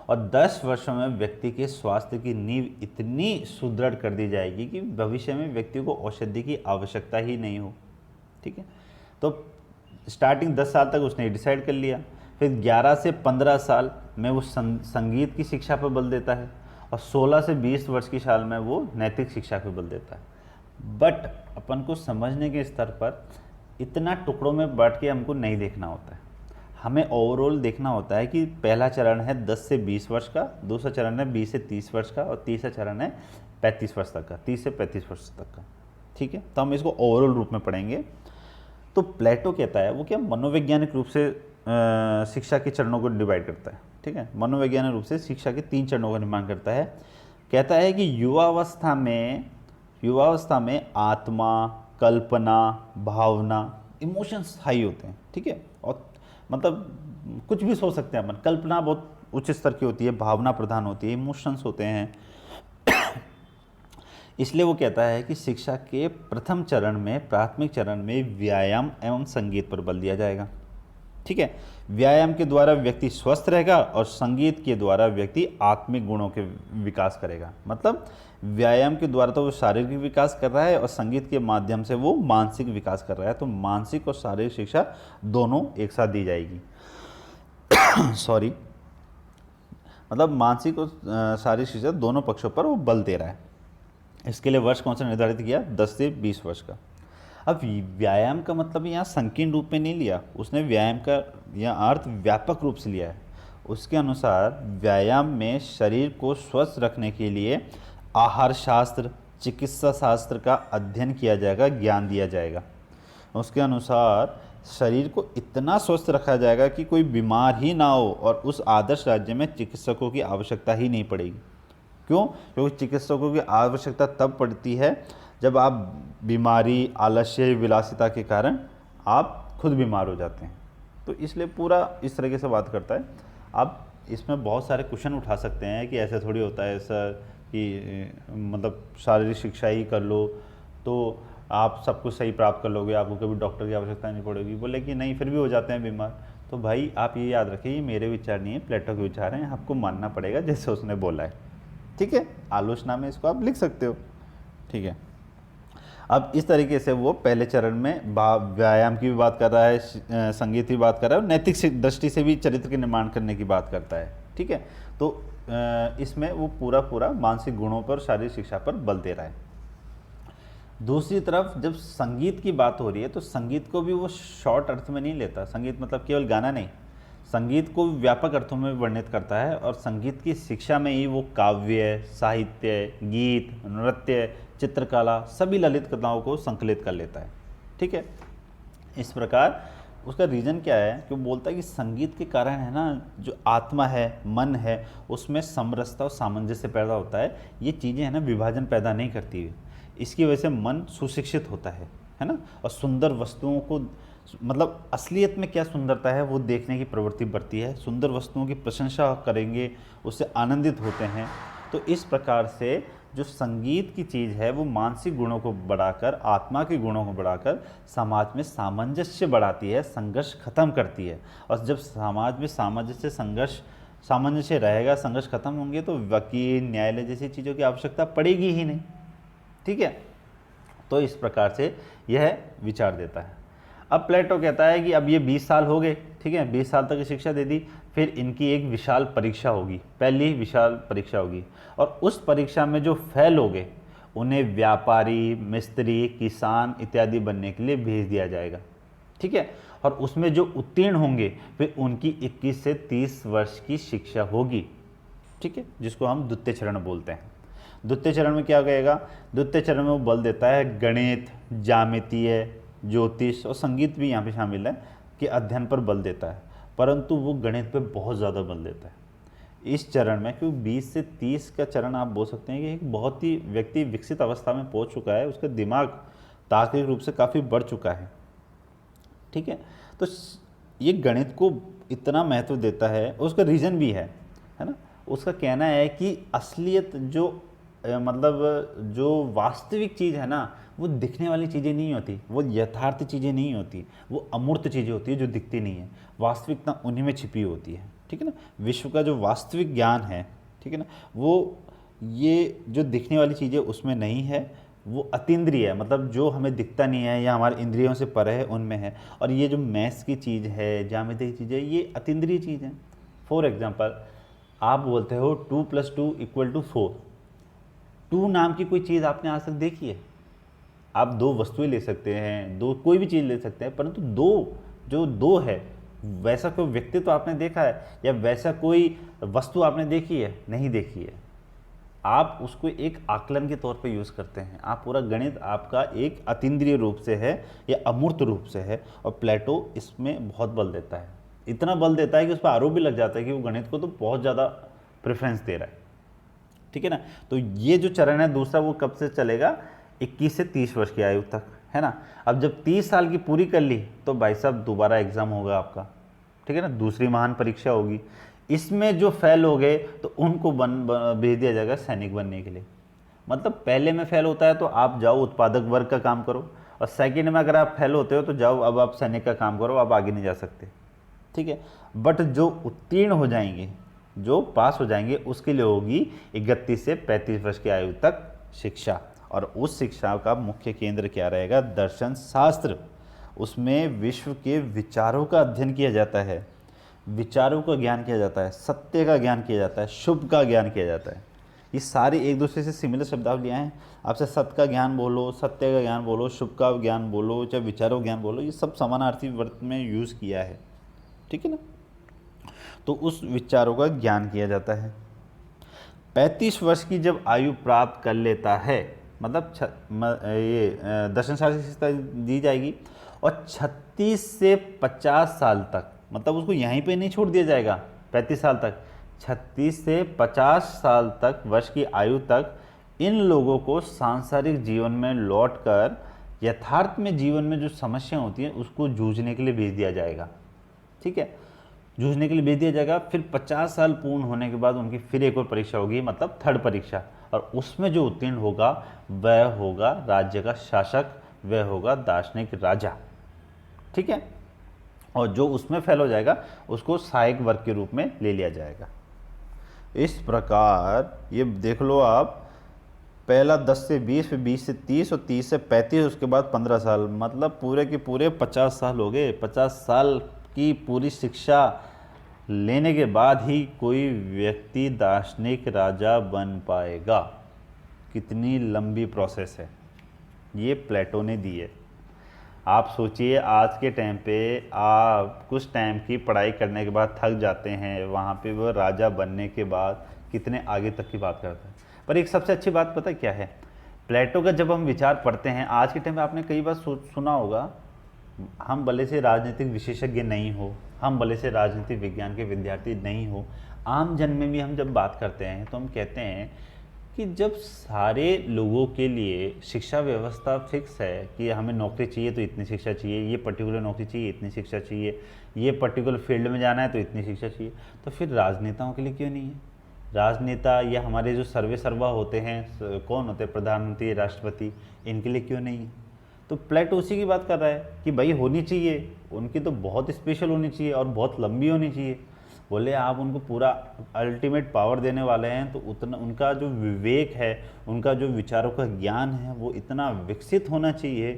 और 10 वर्षों में व्यक्ति के स्वास्थ्य की नींव इतनी सुदृढ़ कर दी जाएगी कि भविष्य में व्यक्ति को औषधि की आवश्यकता ही नहीं हो, ठीक है। तो स्टार्टिंग 10 साल तक उसने डिसाइड कर लिया। फिर 11 से 15 साल में वो संगीत की शिक्षा पर बल देता है, और 16 से 20 वर्ष की साल में वो नैतिक शिक्षा पर बल देता है। बट अपन को समझने के स्तर पर इतना टुकड़ों में बांट के हमको नहीं देखना होता है, हमें ओवरऑल देखना होता है कि पहला चरण है 10 से 20 वर्ष का, दूसरा चरण है 20 से 30 वर्ष का, और तीसरा चरण है 35 वर्ष तक का, 30 से 35 वर्ष तक का, ठीक है। तो हम इसको ओवरऑल रूप में पढ़ेंगे। तो प्लेटो कहता है वो क्या मनोवैज्ञानिक रूप से शिक्षा के चरणों को डिवाइड करता है, ठीक है। मनोवैज्ञानिक रूप से शिक्षा के 3 चरणों का निर्माण करता है। कहता है कि युवावस्था में आत्मा, कल्पना, भावना, इमोशंस हाई होते हैं, ठीक है। और मतलब कुछ भी सोच सकते हैं अपन। कल्पना बहुत उच्च स्तर की होती है, भावना प्रधान होती है, इमोशंस होते हैं। इसलिए वो कहता है कि शिक्षा के प्रथम चरण में, प्राथमिक चरण में व्यायाम एवं संगीत पर बल दिया जाएगा, ठीक है। व्यायाम के द्वारा व्यक्ति स्वस्थ रहेगा और संगीत के द्वारा व्यक्ति आत्मिक गुणों के विकास करेगा। मतलब व्यायाम के द्वारा तो वो शारीरिक विकास कर रहा है और संगीत के माध्यम से वो मानसिक विकास कर रहा है। तो मानसिक और शारीरिक शिक्षा दोनों एक साथ दी जाएगी। सॉरी, मतलब मानसिक और शारीरिक शिक्षा दोनों पक्षों पर वो बल दे रहा है। इसके लिए वर्ष कौन सा निर्धारित किया? 10 से 20 वर्ष का। अब व्यायाम का मतलब यहाँ संकीर्ण रूप में नहीं लिया उसने, व्यायाम का यह अर्थ व्यापक रूप से लिया है। उसके अनुसार व्यायाम में शरीर को स्वस्थ रखने के लिए आहार शास्त्र, चिकित्सा शास्त्र का अध्ययन किया जाएगा, ज्ञान दिया जाएगा। उसके अनुसार शरीर को इतना स्वस्थ रखा जाएगा कि कोई बीमार ही ना हो और उस आदर्श राज्य में चिकित्सकों की आवश्यकता ही नहीं पड़ेगी। क्यों? क्योंकि चिकित्सकों की आवश्यकता तब पड़ती है जब आप बीमारी, आलस्य, विलासिता के कारण आप खुद बीमार हो जाते हैं। तो इसलिए पूरा इस तरीके से बात करता है। आप इसमें बहुत सारे क्वेश्चन उठा सकते हैं कि ऐसा थोड़ी होता है ऐसा कि मतलब शारीरिक शिक्षा ही कर लो तो आप सब कुछ सही प्राप्त कर लोगे, आपको कभी डॉक्टर की आवश्यकता नहीं पड़ेगी। बोले कि नहीं, फिर भी हो जाते हैं बीमार। तो भाई आप ये याद रखिए, ये मेरे विचार नहीं है, प्लेटो के विचार हैं, आपको मानना पड़ेगा जैसे उसने बोला है। ठीक है, आलोचना में इसको आप लिख सकते हो। ठीक है, अब इस तरीके से वो पहले चरण में व्यायाम की भी बात कर रहा है, संगीत की बात कर रहा है, और नैतिक दृष्टि से भी चरित्र के निर्माण करने की बात करता है। ठीक है, तो इसमें वो पूरा मानसिक गुणों पर, शारीरिक शिक्षा पर बल दे रहा है। दूसरी तरफ जब संगीत की बात हो रही है तो संगीत को भी वो शॉर्ट अर्थ में नहीं लेता। संगीत मतलब केवल गाना नहीं, संगीत को व्यापक अर्थों में वर्णित करता है, और संगीत की शिक्षा में ही वो काव्य, साहित्य, गीत, नृत्य, चित्रकला, सभी ललित कलाओं को संकलित कर लेता है। ठीक है, इस प्रकार उसका रीज़न क्या है कि वो बोलता है कि संगीत के कारण है ना, जो आत्मा है, मन है, उसमें समरसता और सामंजस्य पैदा होता है। ये चीज़ें है ना विभाजन पैदा नहीं करती है, इसकी वजह से मन सुशिक्षित होता है ना, और सुंदर वस्तुओं को, मतलब असलियत में क्या सुंदरता है वो देखने की प्रवृत्ति बढ़ती है। सुंदर वस्तुओं की प्रशंसा करेंगे, उससे आनंदित होते हैं। तो इस प्रकार से जो संगीत की चीज़ है वो मानसिक गुणों को बढ़ाकर, आत्मा के गुणों को बढ़ाकर समाज में सामंजस्य बढ़ाती है, संघर्ष खत्म करती है। और जब समाज में सामंजस्य रहेगा, संघर्ष खत्म होंगे, तो वकील, न्यायालय जैसी चीज़ों की आवश्यकता पड़ेगी ही नहीं। ठीक है, तो इस प्रकार से यह विचार देता है। अब प्लेटो कहता है कि अब ये 20 साल हो गए, ठीक है, 20 साल तक की शिक्षा दे दी, फिर इनकी एक विशाल परीक्षा होगी, पहली विशाल परीक्षा होगी, और उस परीक्षा में जो फेल हो गए उन्हें व्यापारी, मिस्त्री, किसान इत्यादि बनने के लिए भेज दिया जाएगा। ठीक है, और उसमें जो उत्तीर्ण होंगे फिर उनकी 21 से 30 वर्ष की शिक्षा होगी। ठीक है, जिसको हम द्वितीय चरण बोलते हैं। द्वितीय चरण में क्या कहेगा? द्वितीय चरण में वो बल देता है गणित, ज्यामितीय, ज्योतिष और संगीत भी यहाँ पे शामिल है कि अध्ययन पर बल देता है, परंतु वो गणित पे बहुत ज़्यादा बल देता है इस चरण में। क्योंकि 20 से 30 का चरण आप बोल सकते हैं कि एक बहुत ही व्यक्ति विकसित अवस्था में पहुँच चुका है, उसका दिमाग तार्किक रूप से काफ़ी बढ़ चुका है। ठीक है, तो ये गणित को इतना महत्व देता है, उसका रीज़न भी है ना। उसका कहना है कि असलियत जो मतलब जो वास्तविक चीज़ है ना, वो दिखने वाली चीज़ें नहीं होती, वो यथार्थ चीज़ें नहीं होती, वो अमूर्त चीज़ें होती है जो दिखती नहीं है। वास्तविकता उन्हीं में छिपी होती है। ठीक है ना, विश्व का जो वास्तविक ज्ञान है, ठीक है ना, वो ये जो दिखने वाली चीज़ें उसमें नहीं है, वो अतीन्द्रिय है, मतलब जो हमें दिखता नहीं है या हमारे इंद्रियों से परे है उनमें है। और ये जो मैथ्स की चीज़ है, ज्यामिति की चीज़ है, ये अतीन्द्रिय चीज़ है। फॉर एग्जाम्पल, आप बोलते हो 2 + 2 = 4। 2 नाम की कोई चीज़ आपने आज तक देखी है? आप 2 वस्तुएं ले सकते हैं, 2 कोई भी चीज़ ले सकते हैं, परंतु 2 है, वैसा कोई व्यक्ति तो आपने देखा है या वैसा कोई वस्तु आपने देखी है? नहीं देखी है। आप उसको एक आकलन के तौर पे यूज़ करते हैं। आप पूरा गणित आपका एक अतीन्द्रिय रूप से है या अमूर्त रूप से है, और प्लेटो इसमें बहुत बल देता है। इतना बल देता है कि उस पर आरोप भी लग जाता है कि वो गणित को तो बहुत ज़्यादा प्रेफरेंस दे रहा है। ठीक है ना, तो ये जो चरण है दूसरा, वो कब से चलेगा? 21 से 30 वर्ष की आयु तक, है ना। अब जब 30 साल की पूरी कर ली तो भाई साहब दोबारा एग्ज़ाम होगा आपका, ठीक है ना, दूसरी महान परीक्षा होगी। इसमें जो फेल हो गए तो उनको भेज दिया जाएगा सैनिक बनने के लिए। मतलब पहले में फेल होता है तो आप जाओ उत्पादक वर्ग का काम करो, और सेकंड में अगर आप फेल होते हो तो जाओ अब आप सैनिक का काम करो, आप आगे नहीं जा सकते। ठीक है, बट जो उत्तीर्ण हो जाएंगे, जो पास हो जाएंगे, उसके लिए होगी 31 से 35 वर्ष की आयु तक शिक्षा। और उस शिक्षा का मुख्य केंद्र क्या रहेगा? दर्शन शास्त्र। उसमें विश्व के विचारों का अध्ययन किया जाता है, विचारों का ज्ञान किया जाता है, सत्य का ज्ञान किया जाता है, शुभ का ज्ञान किया जाता है। ये सारे एक दूसरे से सिमिलर शब्दावलियाँ हैं। आपसे सत्य का ज्ञान बोलो, सत्य का ज्ञान बोलो, शुभ का ज्ञान बोलो, चाहे विचारों ज्ञान बोलो, ये सब समानार्थी वर्त में यूज़ किया है। ठीक है ना। तो उस विचारों का ज्ञान किया जाता है। 35 वर्ष की जब आयु प्राप्त कर लेता है, मतलब दर्शन शास्त्र की शिक्षा दी जाएगी, और 36 से 50 साल तक, मतलब उसको यहीं पे नहीं छोड़ दिया जाएगा 35 साल तक, 36 से 50 साल तक वर्ष की आयु तक इन लोगों को सांसारिक जीवन में लौटकर यथार्थ में जीवन में जो समस्या होती है उसको जूझने के लिए भेज दिया जाएगा। ठीक है, जूझने के लिए भेज दिया जाएगा। फिर 50 साल पूर्ण होने के बाद उनकी फिर एक और परीक्षा होगी, मतलब थर्ड परीक्षा, और उसमें जो उत्तीर्ण होगा वह होगा राज्य का शासक, वह होगा दार्शनिक राजा। ठीक है, और जो उसमें फेल हो जाएगा उसको सहायक वर्ग के रूप में ले लिया जाएगा। इस प्रकार ये देख लो आप, पहला 10 से 20, फिर 20 से 30 और 30 से 35, उसके बाद 15 साल, मतलब पूरे के पूरे 50 साल हो गए। 50 साल की पूरी शिक्षा लेने के बाद ही कोई व्यक्ति दार्शनिक राजा बन पाएगा। कितनी लंबी प्रोसेस है, ये प्लेटो ने दी है। आप सोचिए आज के टाइम पे आप कुछ टाइम की पढ़ाई करने के बाद थक जाते हैं, वहाँ पे वो राजा बनने के बाद कितने आगे तक की बात करता है। पर एक सबसे अच्छी बात पता क्या है, प्लेटो का जब हम विचार पढ़ते हैं आज के टाइम पे, आपने कई बार सुना होगा, हम भले से राजनीतिक विशेषज्ञ नहीं हो, हम भले से राजनीतिक विज्ञान के विद्यार्थी नहीं हो, आम जन में भी हम जब बात करते हैं तो हम कहते हैं कि जब सारे लोगों के लिए शिक्षा व्यवस्था फिक्स है कि हमें नौकरी चाहिए तो इतनी शिक्षा चाहिए, ये पर्टिकुलर नौकरी चाहिए इतनी शिक्षा चाहिए, ये पर्टिकुलर फील्ड में जाना है तो इतनी शिक्षा चाहिए, तो फिर राजनेताओं के लिए क्यों नहीं है? राजनेता या हमारे जो सर्वे सर्वा होते हैं, कौन होते हैं, प्रधानमंत्री, राष्ट्रपति, इनके लिए क्यों नहीं है? तो प्लेटो उसी की बात कर रहा है कि भाई होनी चाहिए, उनकी तो बहुत स्पेशल होनी चाहिए और बहुत लंबी होनी चाहिए। बोले आप उनको पूरा अल्टीमेट पावर देने वाले हैं तो उतना उनका जो विवेक है, उनका जो विचारों का ज्ञान है वो इतना विकसित होना चाहिए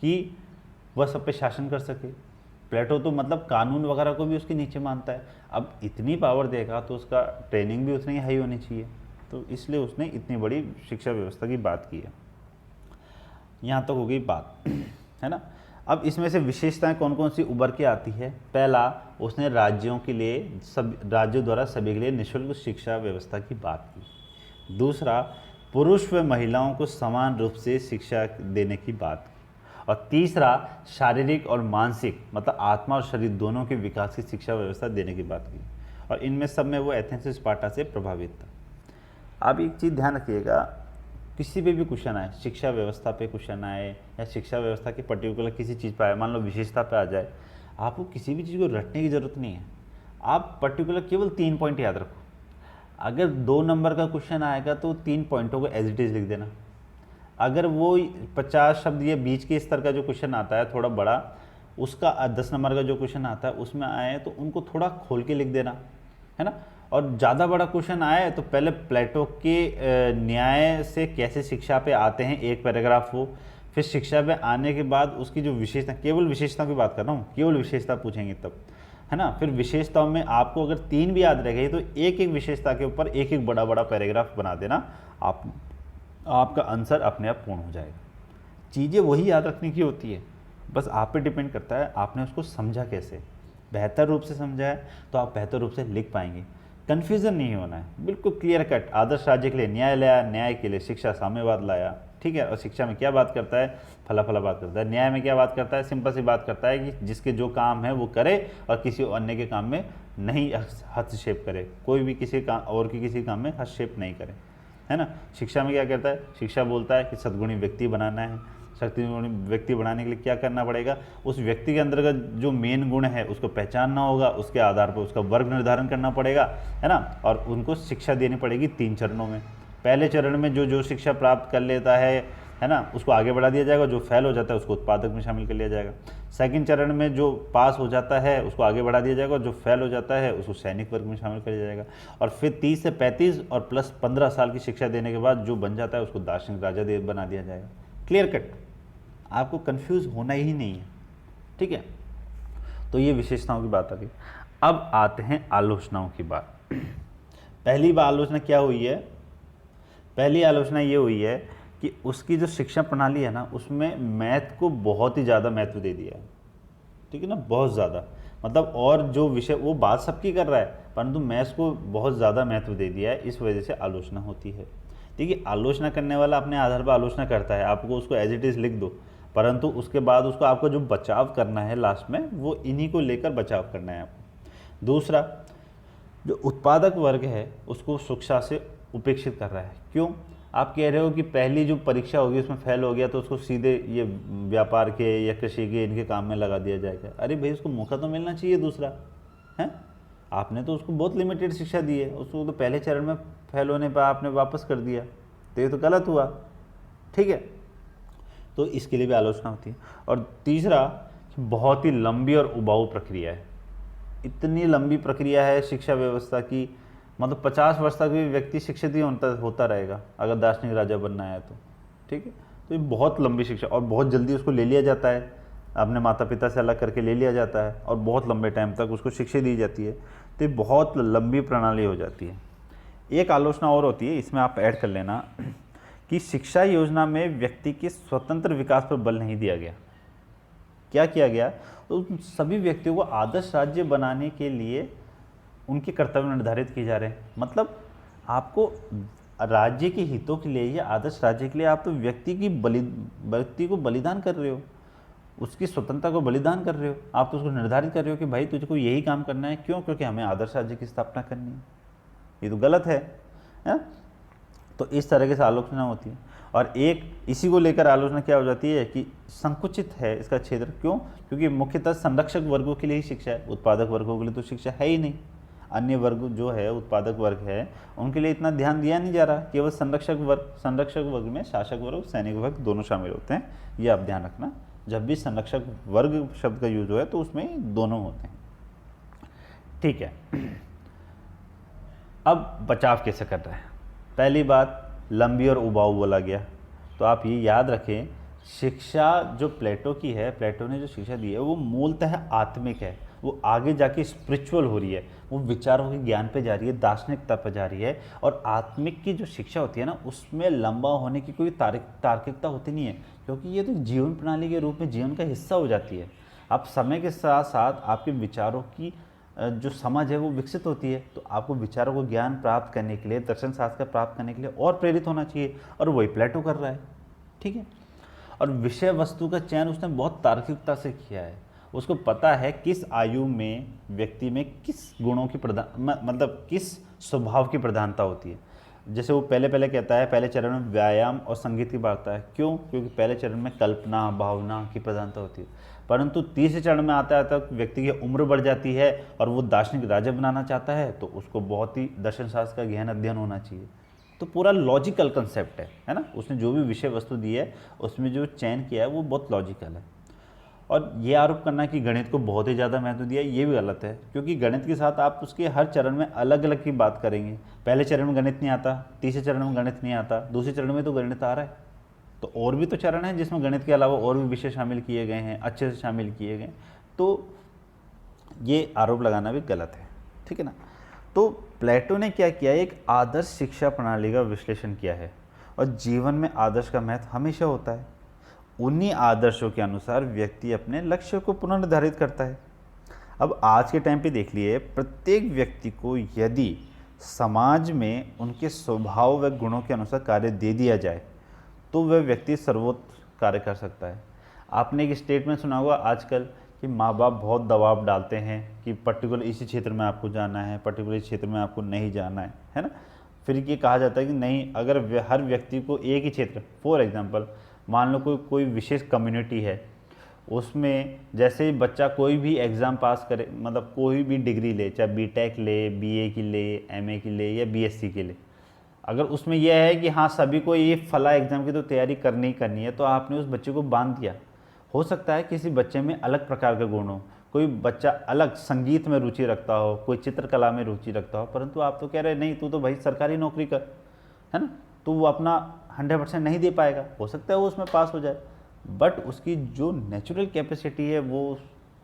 कि वह सब पे शासन कर सके। प्लेटो तो मतलब कानून वगैरह को भी उसके नीचे मानता है। अब इतनी पावर देगा तो उसका ट्रेनिंग भी उतनी हाई होनी चाहिए, तो इसलिए उसने इतनी बड़ी शिक्षा व्यवस्था की बात की है। यहाँ तक हो गई बात, है ना। अब इसमें से विशेषताएं कौन कौन सी उभर के आती है? पहला, उसने राज्यों के लिए राज्यों द्वारा सभी के लिए निःशुल्क शिक्षा व्यवस्था की बात की। दूसरा, पुरुष व महिलाओं को समान रूप से शिक्षा देने की बात की। और तीसरा, शारीरिक और मानसिक, मतलब आत्मा और शरीर दोनों के विकास की शिक्षा व्यवस्था देने की बात की। और इनमें सब में वो एथेंस स्पार्टा से प्रभावित था। अब एक चीज़ ध्यान रखिएगा, किसी पे भी क्वेश्चन आए, शिक्षा व्यवस्था पे क्वेश्चन आए या शिक्षा व्यवस्था के पर्टिकुलर किसी चीज़ पर आए, मान लो विशेषता पे आ जाए, आपको किसी भी चीज़ को रटने की ज़रूरत नहीं है। आप पर्टिकुलर केवल 3 पॉइंट याद रखो। अगर 2 नंबर का क्वेश्चन आएगा तो 3 पॉइंटों को एज इट इज़ लिख देना। अगर वो 50 शब्द या बीच के स्तर का जो क्वेश्चन आता है थोड़ा बड़ा, उसका 10 नंबर का जो क्वेश्चन आता है उसमें आए तो उनको थोड़ा खोल के लिख देना, है ना। और ज़्यादा बड़ा क्वेश्चन आए तो पहले प्लेटो के न्याय से कैसे शिक्षा पे आते हैं एक पैराग्राफ हो, फिर शिक्षा पे आने के बाद उसकी जो विशेषता, केवल विशेषता की बात कर रहा हूँ, केवल विशेषता पूछेंगे तब, है ना। फिर विशेषताओं में आपको अगर 3 भी याद रह गई तो एक एक विशेषता के ऊपर एक एक बड़ा बड़ा पैराग्राफ बना देना, आपका आंसर अपने आप पूर्ण हो जाएगा। चीज़ें वही याद रखने की होती है, बस आप पे डिपेंड करता है आपने उसको समझा कैसे। बेहतर रूप से समझा है तो आप बेहतर रूप से लिख पाएंगे। कन्फ्यूज़न नहीं होना है, बिल्कुल क्लियर कट। आदर्श राज्य के लिए न्याय लाया, न्याय के लिए शिक्षा साम्यवाद लाया, ठीक है। और शिक्षा में क्या बात करता है? फला फला बात करता है। न्याय में क्या बात करता है? सिंपल सी बात करता है कि जिसके जो काम है वो करे और किसी अन्य के काम में नहीं हस्तक्षेप करे, कोई भी किसी काम और की किसी काम में हस्तक्षेप नहीं करे, है ना। शिक्षा में क्या करता है? शिक्षा बोलता है कि सद्गुणी व्यक्ति बनाना है। सद्गुणी व्यक्ति बनाने के लिए क्या करना पड़ेगा? उस व्यक्ति के अंदर का जो मेन गुण है उसको पहचानना होगा, उसके आधार पर उसका वर्ग निर्धारण करना पड़ेगा, है ना। और उनको शिक्षा देनी पड़ेगी 3 चरणों में। पहले चरण में जो शिक्षा प्राप्त कर लेता है ना, उसको आगे बढ़ा दिया जाएगा। जो फेल हो जाता है उसको उत्पादक में शामिल कर लिया जाएगा। सेकंड चरण में जो पास हो जाता है उसको आगे बढ़ा दिया जाएगा, और जो फेल हो जाता है उसको सैनिक वर्ग में शामिल कर लिया जाएगा। और फिर 30 से 35 और प्लस 15 साल की शिक्षा देने के बाद जो बन जाता है उसको दार्शनिक राजा बना दिया जाएगा। क्लियर कट, आपको कंफ्यूज होना ही नहीं है, ठीक है। तो ये विशेषताओं की बात आ गई। अब आते हैं आलोचनाओं की बात। पहली बार आलोचना क्या हुई है? पहली आलोचना ये हुई है कि उसकी जो शिक्षा प्रणाली है ना, उसमें मैथ को बहुत ही ज़्यादा महत्व दे दिया है, ठीक है ना, बहुत ज़्यादा। मतलब और जो विषय वो बात सबकी कर रहा है, परंतु मैथ्स को बहुत ज़्यादा महत्व दे दिया है, इस वजह से आलोचना होती है। देखिए, आलोचना करने वाला अपने आधार पर आलोचना करता है, आपको उसको एज इट इज़ लिख दो, परंतु उसके बाद उसको आपको जो बचाव करना है लास्ट में, वो इन्हीं को लेकर बचाव करना है आपको। दूसरा, जो उत्पादक वर्ग है उसको शिक्षा से उपेक्षित कर रहा है। क्यों? आप कह रहे हो कि पहली जो परीक्षा होगी उसमें फेल हो गया तो उसको सीधे ये व्यापार के या कृषि के इनके काम में लगा दिया जाएगा। अरे भाई, उसको मौका तो मिलना चाहिए दूसरा, है? आपने तो उसको बहुत लिमिटेड शिक्षा दी है, उसको तो पहले चरण में फेल होने पर आपने वापस कर दिया, तो ये तो गलत हुआ। ठीक है, तो इसके लिए भी आलोचना होती है। और तीसरा, बहुत ही लंबी और उबाऊ प्रक्रिया है। इतनी लंबी प्रक्रिया है शिक्षा व्यवस्था की, मतलब 50 वर्ष तक भी व्यक्ति शिक्षित ही होता रहेगा अगर दार्शनिक राजा बनना है तो। ठीक है, तो ये बहुत लंबी शिक्षा, और बहुत जल्दी उसको ले लिया जाता है, अपने माता पिता से अलग करके ले लिया जाता है, और बहुत लंबे टाइम तक उसको शिक्षा दी जाती है। तो ये बहुत लंबी प्रणाली हो जाती है। एक आलोचना और होती है, इसमें आप ऐड कर लेना, कि शिक्षा योजना में व्यक्ति के स्वतंत्र विकास पर बल नहीं दिया गया। क्या किया गया? तो सभी व्यक्तियों को आदर्श राज्य बनाने के लिए उनके कर्तव्य निर्धारित किए जा रहे हैं। मतलब आपको राज्य के हितों के लिए या आदर्श राज्य के लिए आप तो व्यक्ति को बलिदान कर रहे हो, उसकी स्वतंत्रता को बलिदान कर रहे हो। आप तो उसको निर्धारित कर रहे हो कि भाई तुझको यही काम करना है। क्यों? क्योंकि हमें आदर्श राज्य की स्थापना करनी है। ये तो गलत है, है? तो इस तरह से आलोचना होती है। और एक इसी को लेकर आलोचना क्या हो जाती है कि संकुचित है इसका क्षेत्र। क्यों? क्योंकि मुख्यतः संरक्षक वर्गों के लिए ही शिक्षा है, उत्पादक वर्गों के लिए तो शिक्षा है ही नहीं। अन्य वर्ग जो है, उत्पादक वर्ग है, उनके लिए इतना ध्यान दिया नहीं जा रहा। केवल संरक्षक वर्ग में शासक वर्ग, सैनिक वर्ग दोनों शामिल होते हैं। ये आप ध्यान रखना, जब भी संरक्षक वर्ग शब्द का यूज हो है तो उसमें दोनों होते हैं। ठीक है, अब बचाव कैसे कर रहे हैं? पहली बात, लंबी और उबाऊ बोला गया, तो आप ये याद रखें, शिक्षा जो प्लेटो की है, प्लेटो ने जो शिक्षा दी है वो मूलतः आत्मिक है। वो आगे जाके स्पिरिचुअल हो रही है, वो विचारों के ज्ञान पे जा रही है, दार्शनिकता पे जा रही है। और आत्मिक की जो शिक्षा होती है ना, उसमें लंबा होने की कोई तार्किकता होती नहीं है, क्योंकि ये तो जीवन प्रणाली के रूप में जीवन का हिस्सा हो जाती है। आप समय के साथ साथ आपके विचारों की जो समझ है वो विकसित होती है, तो आपको विचारों को ज्ञान प्राप्त करने के लिए, दर्शन शास्त्र प्राप्त करने के लिए और प्रेरित होना चाहिए, और वही प्लेटो कर रहा है। ठीक है, और विषय वस्तु का चयन उसने बहुत तार्किकता से किया है। उसको पता है किस आयु में व्यक्ति में किस गुणों की मतलब किस स्वभाव की प्रधानता होती है। जैसे वो पहले कहता है, पहले चरण में व्यायाम और संगीत की बात है। क्यों? क्योंकि पहले चरण में कल्पना, भावना की प्रधानता होती है। परंतु तीसरे चरण में आता है तक व्यक्ति की उम्र बढ़ जाती है और वो दार्शनिक राजा बनाना चाहता है, तो उसको बहुत ही दर्शन शास्त्र का गहन अध्ययन होना चाहिए। तो पूरा लॉजिकल कंसेप्ट है ना। उसने जो भी विषय वस्तु दी है उसमें जो चयन किया है वो बहुत लॉजिकल है। और ये आरोप करना कि गणित को बहुत ही ज़्यादा महत्व दिया, ये भी गलत है, क्योंकि गणित के साथ आप उसके हर चरण में अलग अलग की बात करेंगे। पहले चरण में गणित नहीं आता, तीसरे चरण में गणित नहीं आता, दूसरे चरण में तो गणित आ रहा है, तो और भी तो चरण है जिसमें गणित के अलावा और भी विषय शामिल किए गए हैं, अच्छे से शामिल किए गए। तो ये आरोप लगाना भी गलत है, ठीक है ना। तो प्लेटो ने क्या किया, एक आदर्श शिक्षा प्रणाली का विश्लेषण किया है, और जीवन में आदर्श का महत्व हमेशा होता है। उन्हीं आदर्शों के अनुसार व्यक्ति अपने लक्ष्य को पुनर्निर्धारित करता है। अब आज के टाइम पे देख लिए, प्रत्येक व्यक्ति को यदि समाज में उनके स्वभाव व गुणों के अनुसार कार्य दे दिया जाए तो वह व्यक्ति सर्वोत्तम कार्य कर सकता है। आपने एक स्टेटमेंट सुना होगा आजकल कि माँ बाप बहुत दबाव डालते हैं कि पर्टिकुलर इसी क्षेत्र में आपको जाना है, पर्टिकुलर इस क्षेत्र में आपको नहीं जाना है ना। फिर ये कहा जाता है कि नहीं, अगर हर व्यक्ति को एक ही क्षेत्र, फॉर एग्जांपल मान लो कोई विशेष कम्युनिटी है, उसमें जैसे ही बच्चा कोई भी एग्ज़ाम पास करे, मतलब कोई भी डिग्री ले, चाहे बीटेक ले, बीए की ले, एमए की ले या बीएससी के ले, अगर उसमें यह है कि हाँ सभी को ये फला एग्ज़ाम की तो तैयारी करनी ही करनी है, तो आपने उस बच्चे को बांध दिया। हो सकता है किसी बच्चे में अलग प्रकार का गुण हो, कोई बच्चा अलग संगीत में रुचि रखता हो, कोई चित्रकला में रुचि रखता हो, परंतु आप तो कह रहे नहीं तू तो भाई सरकारी नौकरी कर, है ना, तो वो अपना 100% नहीं दे पाएगा। हो सकता है वो उसमें पास हो जाए, बट उसकी जो नेचुरल कैपेसिटी है वो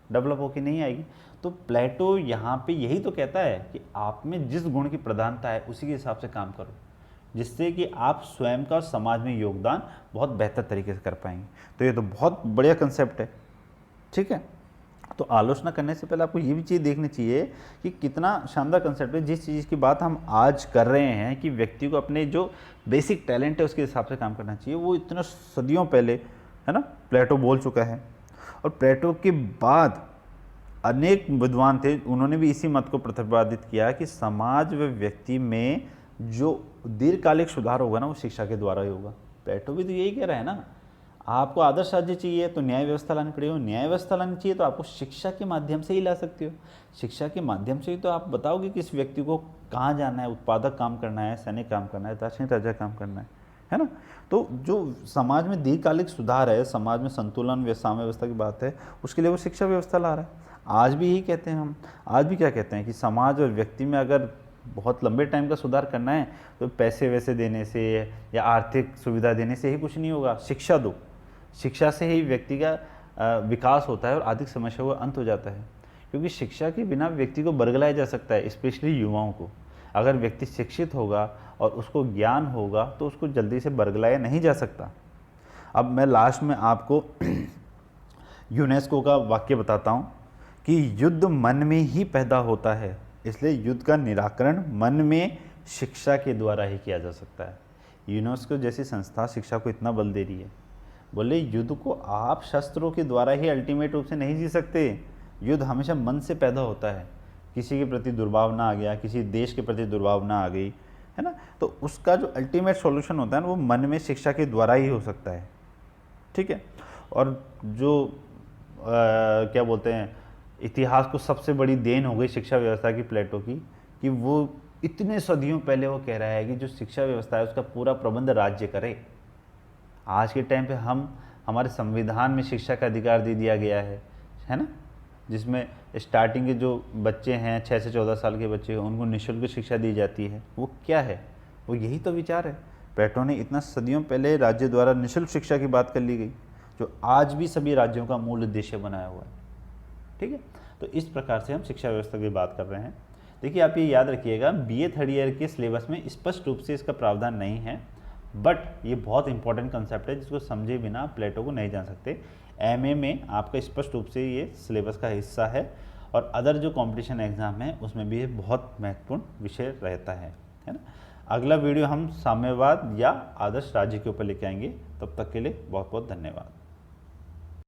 डेवलप होकर नहीं आएगी। तो प्लेटो यहाँ पे यही तो कहता है कि आप में जिस गुण की प्रधानता है उसी के हिसाब से काम करो, जिससे कि आप स्वयं का और समाज में योगदान बहुत बेहतर तरीके से कर पाएंगे। तो ये तो बहुत बढ़िया कंसेप्ट है, ठीक है। तो आलोचना करने से पहले आपको ये भी चीज़ देखनी चाहिए कि कितना शानदार कंसेप्ट है। जिस चीज़ की बात हम आज कर रहे हैं कि व्यक्ति को अपने जो बेसिक टैलेंट है उसके हिसाब से काम करना चाहिए, वो इतने सदियों पहले, है ना, प्लेटो बोल चुका है। और प्लेटो के बाद अनेक विद्वान थे, उन्होंने भी इसी मत को प्रतिपादित किया कि समाज व व्यक्ति में जो दीर्घकालिक सुधार होगा ना, वो शिक्षा के द्वारा ही होगा। प्लेटो भी तो यही कह रहा है ना, आपको आदर्श राज्य चाहिए तो न्याय व्यवस्था लानी पड़ेगी, न्याय व्यवस्था लानी चाहिए तो आपको शिक्षा के माध्यम से ही ला सकते हो। शिक्षा के माध्यम से ही तो आप बताओगे कि इस व्यक्ति को कहाँ जाना है, उत्पादक काम करना है, सैनिक काम करना है, दार्शनिक राजा काम करना है ना। तो जो समाज में दीर्घकालिक सुधार है, समाज में संतुलन साम्य व्यवस्था की बात है, उसके लिए वो शिक्षा व्यवस्था ला रहा है। आज भी यही कहते हैं हम, आज भी क्या कहते हैं कि समाज और व्यक्ति में अगर बहुत लंबे टाइम का सुधार करना है तो पैसे वैसे देने से या आर्थिक सुविधा देने से ही कुछ नहीं होगा। शिक्षा दो, शिक्षा से ही व्यक्ति का विकास होता है और आर्थिक समस्याओं का अंत हो जाता है। क्योंकि शिक्षा के बिना व्यक्ति को बरगलाया जा सकता है, स्पेशली युवाओं को। अगर व्यक्ति शिक्षित होगा और उसको ज्ञान होगा तो उसको जल्दी से बरगलाया नहीं जा सकता। अब मैं लास्ट में आपको यूनेस्को का वाक्य बताता हूँ कि युद्ध मन में ही पैदा होता है, इसलिए युद्ध का निराकरण मन में शिक्षा के द्वारा ही किया जा सकता है। यूनेस्को जैसी संस्था शिक्षा को इतना बल दे रही है। बोले युद्ध को आप शस्त्रों के द्वारा ही अल्टीमेट रूप से नहीं जी सकते, युद्ध हमेशा मन से पैदा होता है। किसी के प्रति दुर्भावना आ गया, किसी देश के प्रति दुर्भावना आ गई, है ना, तो उसका जो अल्टीमेट सॉल्यूशन होता है ना, वो मन में शिक्षा के द्वारा ही हो सकता है। ठीक है। और जो क्या बोलते हैं, इतिहास को सबसे बड़ी देन हो गई शिक्षा व्यवस्था की प्लेटो की, कि वो इतने सदियों पहले वो कह रहा है कि जो शिक्षा व्यवस्था है उसका पूरा प्रबंध राज्य करे। आज के टाइम पे हमारे संविधान में शिक्षा का अधिकार दे दिया गया है ना, जिसमें स्टार्टिंग के जो बच्चे हैं 6 से 14 साल के बच्चे, उनको निःशुल्क शिक्षा दी जाती है। वो क्या है, वो यही तो विचार है। प्लेटो ने इतना सदियों पहले राज्य द्वारा निःशुल्क शिक्षा की बात कर ली गई, जो आज भी सभी राज्यों का मूल उद्देश्य बनाया हुआ है। ठीक है। तो इस प्रकार से हम शिक्षा व्यवस्था की बात कर रहे हैं। देखिए, आप ये याद रखिएगा, बीए थर्ड ईयर के सिलेबस में स्पष्ट रूप से इसका प्रावधान नहीं है, बट ये बहुत इंपॉर्टेंट कंसेप्ट है जिसको समझे बिना प्लेटो को नहीं जान सकते। एमए में आपका स्पष्ट रूप से ये सिलेबस का हिस्सा है, और अदर जो कंपटीशन एग्जाम है उसमें भी ये बहुत महत्वपूर्ण विषय रहता है ना। अगला वीडियो हम साम्यवाद या आदर्श राज्य के ऊपर लेके आएंगे। तब तक के लिए बहुत बहुत धन्यवाद।